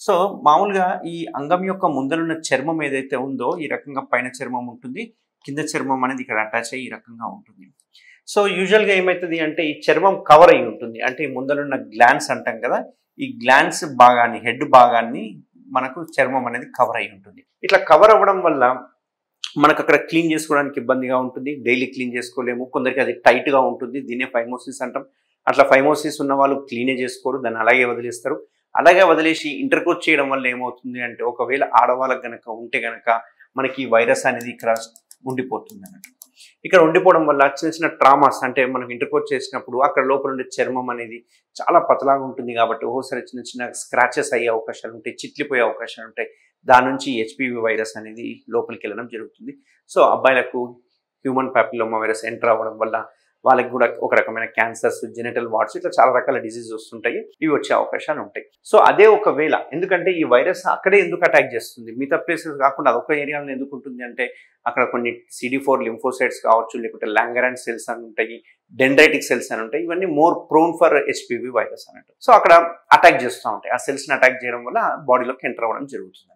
So మామూలుగా ఈ అంగం యొక్క ముందరున్న చర్మం ఏదైతే ఉందో ఈ రకంగా పైన చర్మం ఉంటుంది, కింద చర్మం అనేది ఇక్కడ అటాచ్ అయ్యి ఈ రకంగా ఉంటుంది. సో యూజువల్గా ఏమవుతుంది అంటే ఈ చర్మం కవర్ అయి ఉంటుంది, అంటే ఈ ముందరున్న గ్లాన్స్ అంటాం కదా, ఈ గ్లాన్స్ భాగాన్ని హెడ్ భాగాన్ని మనకు చర్మం అనేది కవర్ అయి ఉంటుంది. ఇట్లా కవర్ అవ్వడం వల్ల మనకు అక్కడ క్లీన్ చేసుకోవడానికి ఇబ్బందిగా ఉంటుంది, డైలీ క్లీన్ చేసుకోలేము, కొందరికి అది టైట్గా ఉంటుంది, దీన్నే ఫైమోసిస్ అంటాం. అట్లా ఫైమోసిస్ ఉన్న వాళ్ళు క్లీనే చేసుకోరు, దాన్ని అలాగే వదిలేస్తారు. అలాగే వదిలేసి ఇంటర్కోర్స్ చేయడం వల్ల ఏమవుతుంది అంటే ఒకవేళ ఆడవాళ్ళకి గనక ఉంటే గనక మనకి ఈ వైరస్ అనేది ఇక్కడ ఉండిపోతుంది అన్నట్టు. ఇక్కడ ఉండిపోవడం వల్ల చిన్న చిన్న ట్రామాస్, అంటే మనం ఇంటర్కోర్స్ చేసినప్పుడు అక్కడ లోపల ఉండే చర్మం అనేది చాలా పతలాగా ఉంటుంది కాబట్టి ఒక్కోసారి చిన్న చిన్న స్క్రాచెస్ అయ్యే అవకాశాలు ఉంటాయి, చిట్లిపోయే అవకాశాలు ఉంటాయి. దాని నుంచి హెచ్పివి వైరస్ అనేది లోపలికి వెళ్ళడం జరుగుతుంది. సో అబ్బాయిలకు హ్యూమన్ ప్యాపిలోమా వైరస్ ఎంటర్ అవ్వడం వల్ల వాళ్ళకి కూడా ఒక రకమైన క్యాన్సర్స్, జెనిటల్ వార్డ్స్, ఇట్లా చాలా రకాల డిసీజెస్ వస్తుంటాయి, ఇవి వచ్చే అవకాశాలు ఉంటాయి. సో అదే ఒకవేళ, ఎందుకంటే ఈ వైరస్ అక్కడే ఎందుకు అటాక్ చేస్తుంది, మిగతా ప్లేసెస్ కాకుండా అదొక ఏరియాలో ఎందుకు ఉంటుంది అంటే అక్కడ కొన్ని CD4 లింఫోసైట్స్ కావచ్చు, లేకుంటే లాంగరాన్స్ సెల్స్ అని ఉంటాయి, డెండ్రైటిక్ సెల్స్ అని ఉంటాయి, ఇవన్నీ more prone for HPV virus అన్నట్టు. సో అక్కడ అటాక్ చేస్తూ ఉంటాయి, ఆ సెల్స్ని అటాక్ చేయడం వల్ల బాడీలోకి ఎంటర్ అవ్వడం జరుగుతుంది.